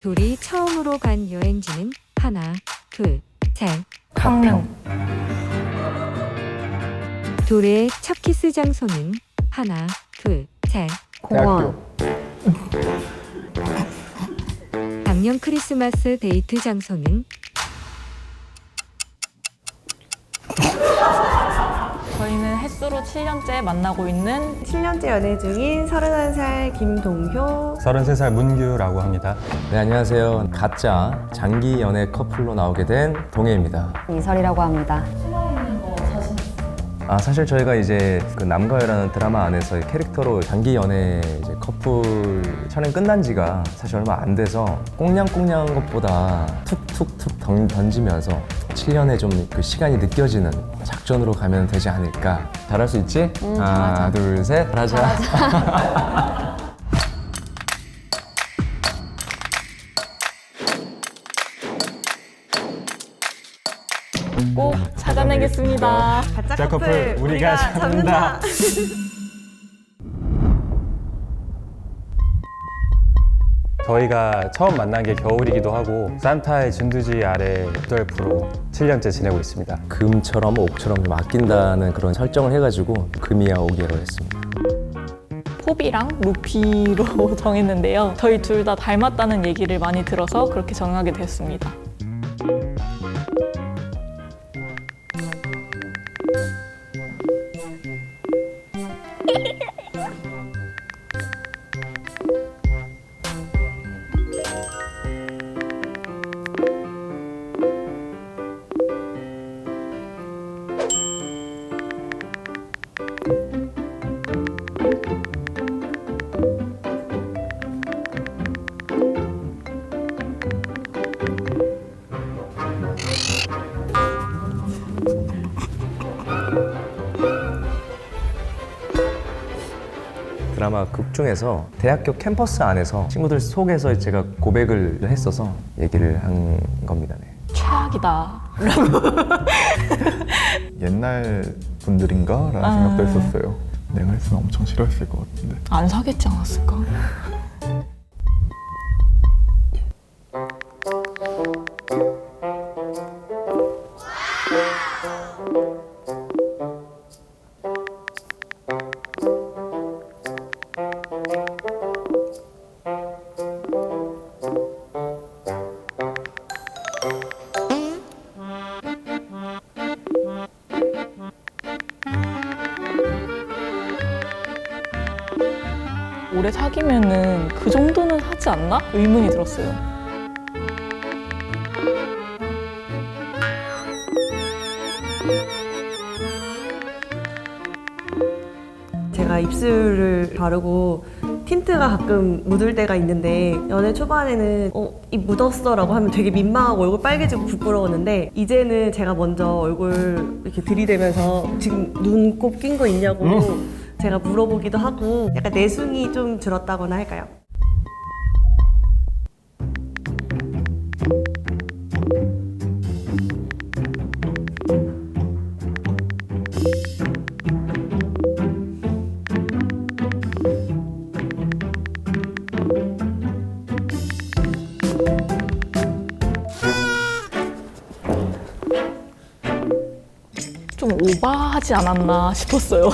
둘이 처음으로 간 여행지는 하나, 둘, 셋. 강릉. 둘의 첫 키스 장소는 하나, 둘, 셋. 공원. 작년 크리스마스 데이트 장소는 저희는 햇수로 7년째 만나고 있는 7년째 연애 중인 31살 김동효. 33살 문규라고 합니다. 네, 안녕하세요. 가짜 장기 연애 커플로 나오게 된 동해입니다. 이설이라고 합니다. 사실 저희가 이제 그 남가요라는 드라마 안에서 캐릭터로 장기 연애 이제 커플 촬영 끝난 지가 사실 얼마 안 돼서 꽁냥꽁냥한 것보다 툭툭툭 던지면서 7년의 좀 그 시간이 느껴지는 작전으로 가면 되지 않을까. 잘할 수 있지? 하나, 둘, 셋. 잘하자. 꼭 찾아내겠습니다. 가짜 커플 우리가 잡는다. 저희가 처음 만난 게 겨울이기도 하고 산타의 진두지 아래 루돌프로 7년째 지내고 있습니다. 금처럼 옥처럼 좀 아낀다는 그런 설정을 해가지고 금이야 오기로 했습니다. 포비랑 루피로 정했는데요. 저희 둘 다 닮았다는 얘기를 많이 들어서 그렇게 정하게 됐습니다. 드라마 극 중에서 대학교 캠퍼스 안에서 친구들 속에서 제가 고백을 했어서 얘기를 한 겁니다. 네. 최악이다. 옛날 분들인가? 라는 생각도 했었어요. 내가 했으면 엄청 싫어했을 것 같은데. 안 사겠지 않았을까? 오래 사귀면은 그 정도는 하지 않나? 의문이 들었어요. 제가 입술을 바르고 틴트가 가끔 묻을 때가 있는데 연애 초반에는 입 묻었어 라고 하면 되게 민망하고 얼굴 빨개지고 부끄러웠는데 이제는 제가 먼저 얼굴 이렇게 들이대면서 지금 눈곱 낀 거 있냐고 제가 물어보기도 하고 약간 내숭이 좀 줄었다거나 할까요? 좀 오바하지 않았나 싶었어요.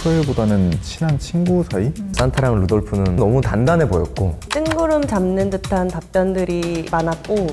토요일보다는 친한 친구 사이? 산타랑 루돌프는 너무 단단해 보였고 뜬구름 잡는 듯한 답변들이 많았고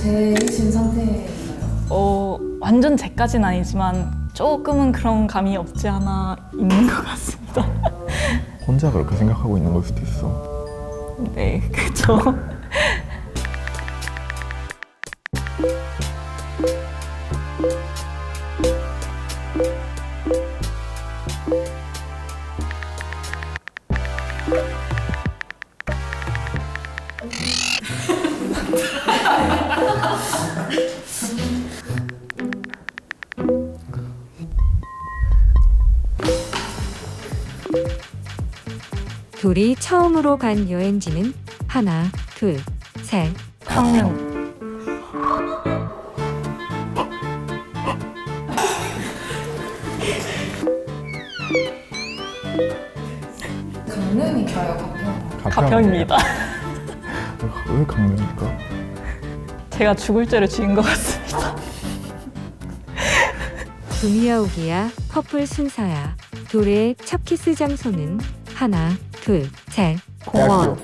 제이신 상태인가요? 완전 제까진 아니지만 조금은 그런 감이 없지 않아 있는 것 같습니다. 혼자 그렇게 생각하고 있는 걸 수도 있어. 네, 그렇죠. 둘이 처음으로 간 여행지는 하나, 둘, 셋. 강릉. 강릉이가요, 가평? 가평입니다. 왜 강릉일까? 제가 죽을 죄를 지은 것 같습니다. 구미야오기야 커플 순서야. 둘의 첫 키스 장소는 하나, 둘, 셋. 공원.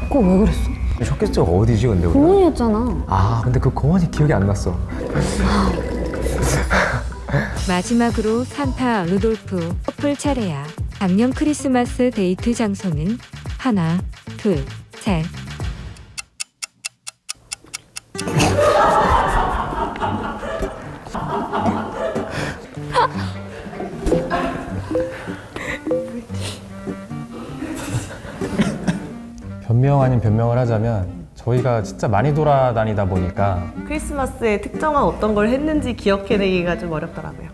그거 왜 그랬어? 첫 키스가 어디지 근데 우리? 공원이었잖아. 아 근데 그 공원이 기억이 안 났어. 마지막으로 산타 루돌프 커플 차례야. 작년 크리스마스 데이트 장소는 하나, 둘, 셋. 변명 아닌 변명을 하자면 저희가 진짜 많이 돌아다니다 보니까 크리스마스에 특정한 어떤 걸 했는지 기억해내기가 좀 어렵더라고요.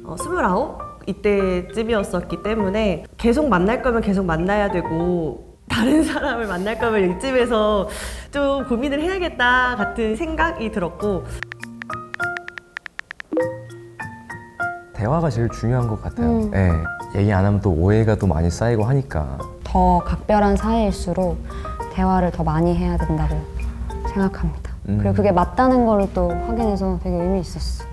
어, 29? 이때쯤이었었기 때문에 계속 만날 거면 계속 만나야 되고 다른 사람을 만날 거면 이쯤에서 좀 고민을 해야겠다 같은 생각이 들었고 대화가 제일 중요한 것 같아요. 예. 얘기 안 하면 또 오해가 또 많이 쌓이고 하니까. 더 각별한 사이일수록 대화를 더 많이 해야 된다고 생각합니다. 그리고 그게 맞다는 걸 또 확인해서 되게 의미 있었어.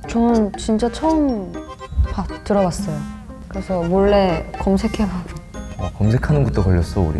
저는 진짜 처음 들어봤어요. 그래서 몰래 검색해보고. 검색하는 것도 걸렸어 우리.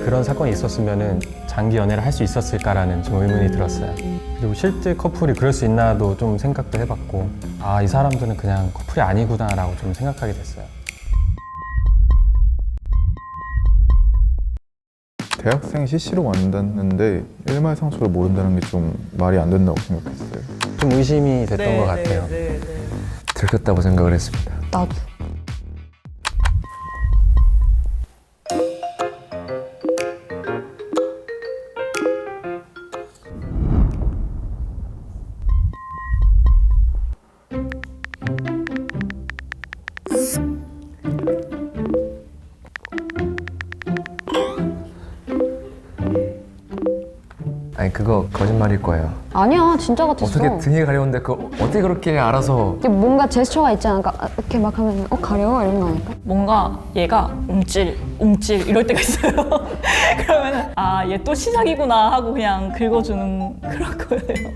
그런 사건이 있었으면은 장기 연애를 할 수 있었을까라는 좀 의문이 들었어요. 그리고 실제 커플이 그럴 수 있나도 좀 생각도 해봤고, 아, 이 사람들은 그냥 커플이 아니구나라고 좀 생각하게 됐어요. 대학생 CC로 만났는데 일말상처를 모른다는 게 좀 말이 안 된다고 생각했어요. 좀 의심이 됐던 것 같아요. 들켰다고 생각을 했습니다. 나도. 아니 그거 거짓말일 거예요. 아니야, 진짜 같았어. 어떻게 등에 가려운데 어떻게 그렇게 알아서 이게 뭔가 제스처가 있잖아. 그러니까 이렇게 막 하면 가려워 이런 거 아닐까? 뭔가 얘가 움찔 이럴 때가 있어요. 그러면은 아, 얘 또 시작이구나 하고 그냥 긁어주는 그런 거예요.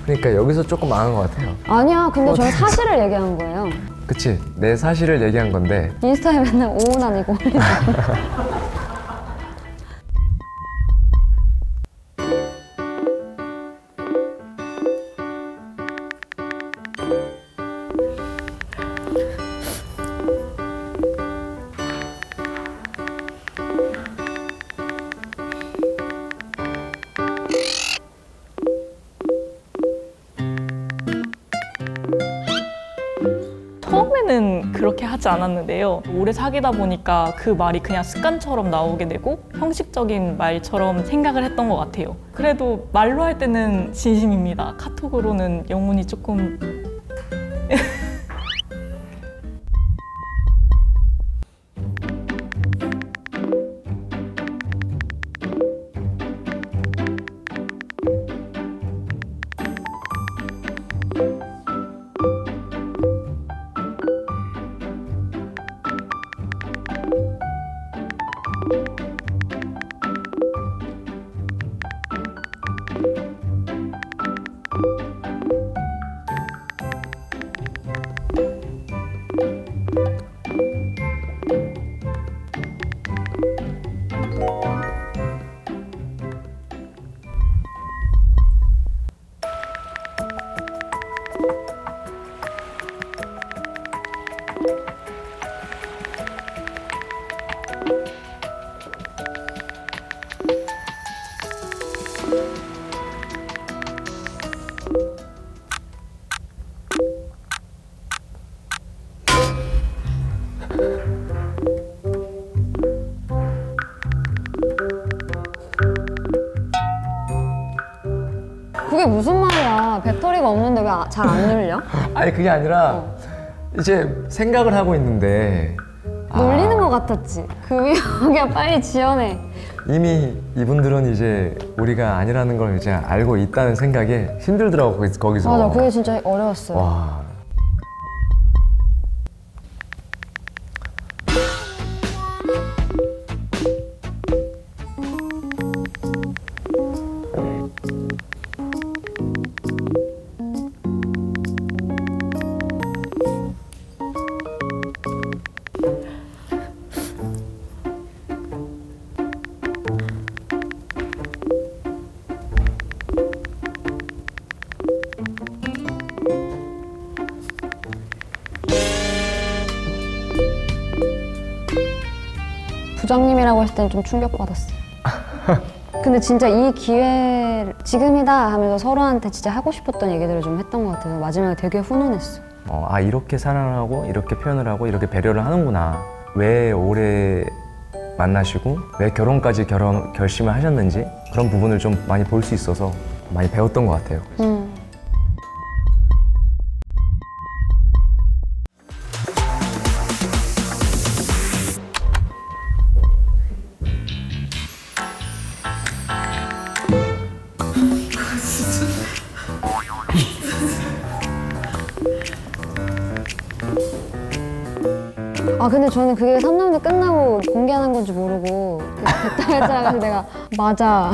그러니까 여기서 조금 망한 것 같아요. 아니야, 근데 저는 사실을 얘기한 거예요. 그치? 내 사실을 얘기한 건데 인스타에 맨날 오운한 이거 올리고. 처음에는 그렇게 하지 않았는데요. 오래 사귀다 보니까 그 말이 그냥 습관처럼 나오게 되고 형식적인 말처럼 생각을 했던 것 같아요. 그래도 말로 할 때는 진심입니다. 카톡으로는 영혼이 조금... 그게 무슨 말이야? 배터리가 없는데 왜 잘 안 눌려? 아니 그게 아니라 이제 생각을 하고 있는데 놀리는 것 같았지. 그 위험하게 빨리 지어내. 이미 이분들은 이제 우리가 아니라는 걸 이제 알고 있다는 생각에 힘들더라고 거기서. 맞아, 그게 진짜 어려웠어요. 와. 부장님이라고 했을 땐 좀 충격받았어요. 근데 진짜 이 기회 지금이다 하면서 서로한테 진짜 하고 싶었던 얘기들을 좀 했던 것 같아서 마지막에 되게 훈훈했어. 아 이렇게 사랑을 하고 이렇게 표현을 하고 이렇게 배려를 하는구나. 왜 오래 만나시고 왜 결혼까지 결심을 하셨는지 그런 부분을 좀 많이 볼 수 있어서 많이 배웠던 것 같아요. 아 근데 저는 그게 3라운드 끝나고 공개하는 건지 모르고 됐다 했잖아. 그래서 내가 맞아.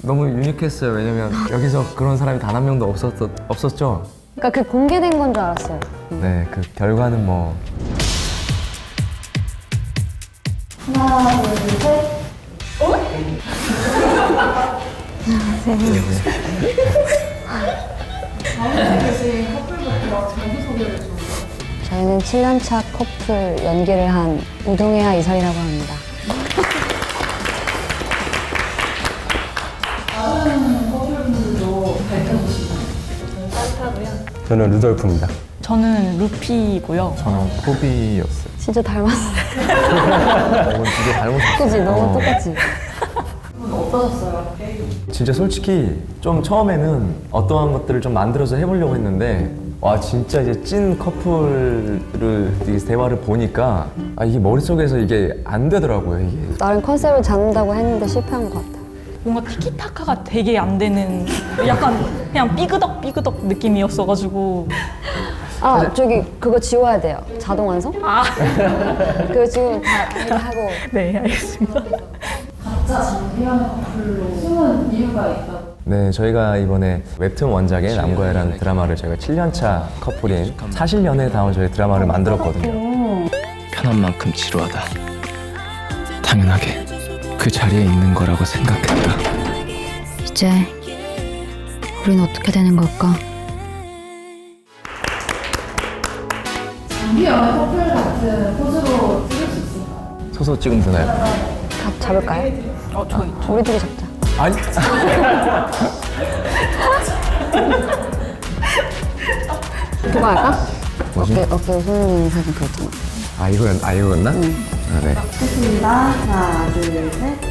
너무 유니크했어요. 왜냐면 여기서 그런 사람이 단 한 명도 없었죠? 그러니까 그 공개된 건 줄 알았어요. 네, 그 결과는 뭐 하나, 둘, 셋. 저희는 7년차 커플 연기를 한 우동해야 이설이라고 합니다. 저는 루돌프입니다. 저는 루피고요. 저는 포비였어요. 진짜 닮았어. 이건 되게 닮았어. 그지? 너무 똑같지? 진짜 솔직히 좀 처음에는 어떠한 것들을 좀 만들어서 해보려고 했는데 와 진짜 이제 찐 커플을 이 대화를 보니까 아 이게 머릿속에서 이게 안 되더라고요 이게. 나름 컨셉을 잡는다고 했는데 실패한 것 같아. 뭔가 티키타카가 되게 안 되는 약간 그냥 삐그덕 느낌이었어가지고 아 저기 그거 지워야 돼요. 자동 완성? 아, 그거 지금 다 이렇게 하고. 네, 알겠습니다. 네, 저희가 이번에 웹툰 원작의 남과여라는 드라마를 저희가 7년차 커플인 사실 연애에 담은 저희 드라마를 만들었거든요. 편한 만큼 지루하다. 당연하게 그 자리에 있는 거라고 생각했다. 이제 우린 어떻게 되는 걸까? 서서 찍으면 되나요? 다 잡을까요? 저희. 우리 둘이 잡자. 아니. 그거 할까? 뭐지? 어깨 손님 사진 그랬잖아. 아 이거였나? 아 네. 좋습니다. 하나, 둘, 셋.